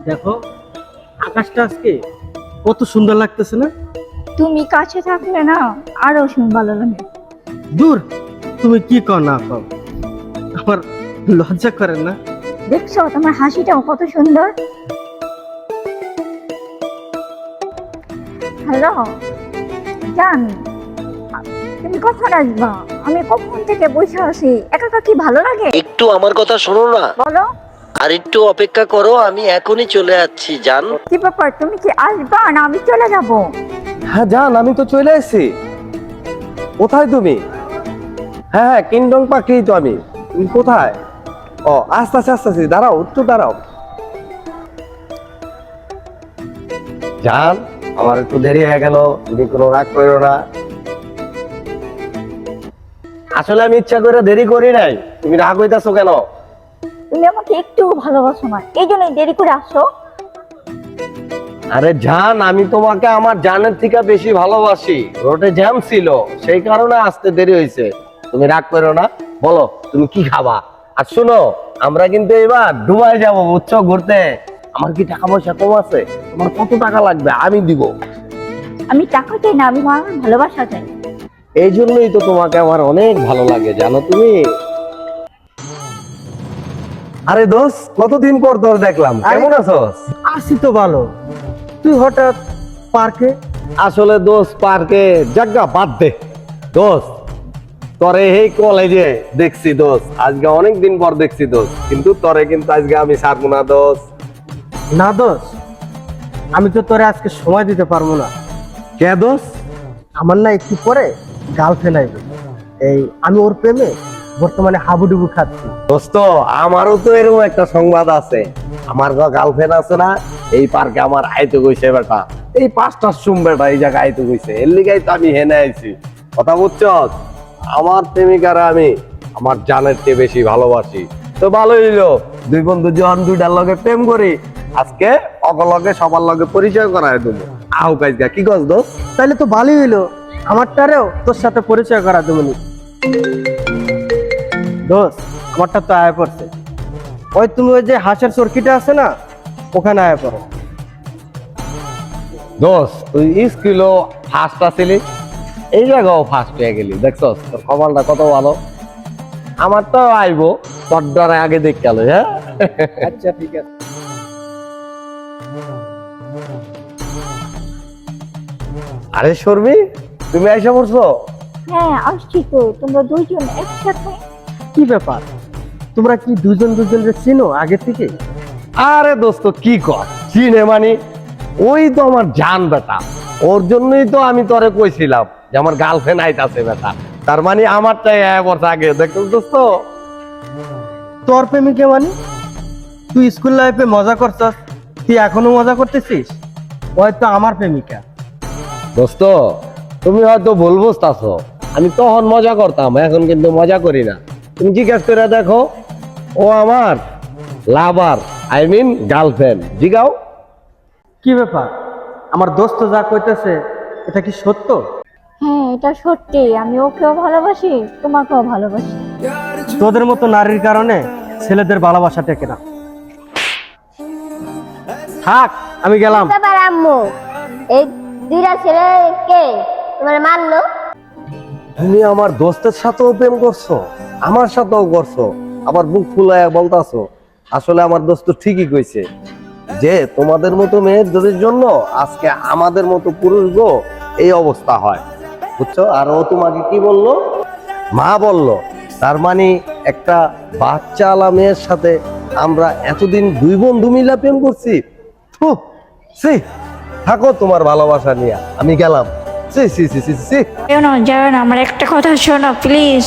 দেখো আকাশটা আজকে কত সুন্দর লাগতেছে না? তুমি কাছে থাকলে না আরো ভালো লাগে। দূর, তুমি কি কও না কও, আমার লজ্জা করে না? দেখছো তোমার হাসিটাও কত সুন্দর। হ্যালো জান, তুমি কখন আসবা? আমি কখন থেকে বসে আছি, একা একা কি ভালো লাগে? একটু আমার কথা শোনো না, বলো আর একটু অপেক্ষা করো, আমি এখনই চলে যাচ্ছি জান। কি ব্যাপার, তুমি কি আসবা না আমি চলে যাব? হ্যাঁ জান, আমি তো চলে এসেছি। কোথায় তুমি? হ্যাঁ হ্যাঁ, কিংডং পাখি তো আমি। তুমি কোথায়? ও আস্তে আস্তে আস্তে আস্তে, দাঁড়াও একটু দাঁড়াও। জান, আমার একটু দেরি হয়ে গেল, তুমি কোনো রাগ করো না। আসলে আমি ইচ্ছা করে দেরি করি নাই, তুমি রাগ হইতাছো কেন? তুমি আমাকে একটু ভালোবাসো না, এই জন্যই দেরি করে আসো। আরে জান, আমি তোমাকে আমার জানের থেকে বেশি ভালোবাসি। রোডে জ্যাম ছিল, সেই কারণে আসতে দেরি হয়েছে। তুমি রাগ করো না, বলো তুমি কি খাবা। আর শোনো, আমরা কিন্তু এবার দুবাই যাবো বুঝছো, ঘুরতে। আমার কি টাকা পয়সা কম আছে? তোমার কত টাকা লাগবে আমি দিব। আমি টাকা চাই না, আমি আমার ভালোবাসা চাই। এই জন্যই তো তোমাকে আমার অনেক ভালো লাগে, জানো তুমি। আরে দোস্ত, কতদিন পর তোর দেখলাম, কেমন আছোস? আসি তো ভালো, তুই হঠাৎ পার্কে? আসলে দোস্ত পার্কে জায়গা বাদ দে দোস্ত, তরে এই কলেজে দেখছি দোস্ত, আজকে অনেক দিন পর দেখছি দোস্ত, কিন্তু তরে কিন্তু আজকে আমি ছাড়বো না দোস্ত। না দোষ, আমি তো তোরে আজকে সময় দিতে পারবো না। কে দোস্ত? আমার না একটু পরে গার্লফ্রেন্ড আইবে, এই আমি ওর প্রেমে বর্তমানে হাবুডুবু খাচ্ছি। দোস্ত, আমারও তো এরকম একটা সংবাদ আছে। আমার গার্লফ্রেন্ড আছে না, এই পার্কে আমার আইতে গইছে বেটা, এই 5টার সুম বেটা এই জায়গায় আইতে গইছে, এর লিগাই তো আমি হেনে আইছি। কথা বুঝছো? আমার প্রেমিকারা আমি আমার জানের চেয়ে বেশি ভালোবাসি। তো ভালোই হইলো, দুই বন্ধু যখন দুইটার লগে প্রেম করি, আজকে অগলগে সবার লগে পরিচয় করায় দেবো। আহ কাজগা, কি কস দোস্ত? তাইলে তো ভালোই হইলো, আমারটারেও তোর সাথে পরিচয় করা দেবনি। দোস্ত, আমারটা তো আয়া পড়ছে, ওই তুমি ওই যে হাঁসের চরকিটা আছে না, ওখানে আয়া পড়ো। দোস্ত, তুই স্কুলও ফার্স্ট আছিলি, এই জায়গাও ফার্স্ট হয়ে গেলি, দেখছস তোর কপালটা কত ভালো। আমার তো আইবো, তোর দ্বারা আগে দেখ গেল। হ্যাঁ আচ্ছা ঠিক আছে। আরে শর্মি, তুমি আইসা পড়ছো? হ্যাঁ আসছি তো, তোমরা দুইজন একসাথে? কি ব্যাপার, তোমরা কি দুজন দুজনকে চিনো আগে থেকে? আরে দোস্ত কি কর, চিনে মানে ওই তো আমার জান বেটা, ওর জন্যই তো আমি তোরে কইছিলাম যে আমার গার্লফ্রেন্ড আইতাছে বেটা, তার মানে আমারটাই এক বছর আগে। দেখো দোস্ত, তোর প্রেমিকা মানে? তুই স্কুল লাইফে মজা করছস, তুই এখনো মজা করতেছিস? হয়তো আমার প্রেমিকা। দোস্ত তুমি হয়তো ভুল বুঝতাছো, আমি তখন মজা করতাম, এখন কিন্তু মজা করি না। তুমি জিজ্ঞেস করে দেখো, ও আমার লাভার, আই মিন গার্লফ্রেন্ড। জিগাও। কি ব্যাপার, আমার দোস্ত যা কইতেছে এটা কি সত্য? হ্যাঁ এটা সত্যি, আমি ওকেও ভালোবাসি, তোমাকেও ভালোবাসি। তোদের মতো নারীর কারণে ছেলেদের ভালোবাসা টেকে না। থাক, আমি গেলাম। ব্যাপার আম্মু, এই দুইটা ছেলেকে তোমার মারলো? তুমি আমার দোস্তের সাথেও প্রেম করছো, আমার সাথেও করছো, আবার বুক ফুলায় বলতাছো। আসলে আমার দোস্ত ঠিকই কইছে যে তোমাদের মতো মেয়েদের জন্য আজকে আমাদের মতো পুরুষ গো এই অবস্থা হয়, বুঝছো? আর ও তোমাকে কি বললো? মা বললো। তার মানে একটা বাচ্চা আলা মেয়ের সাথে আমরা এতদিন দুই বন্ধু মিলা প্রেম করছি। থু, সি, থাকো তোমার ভালোবাসা নিয়ে, আমি গেলাম। সি সি সি সি সি। যাও না, আমার একটা কথা শোনো প্লিজ।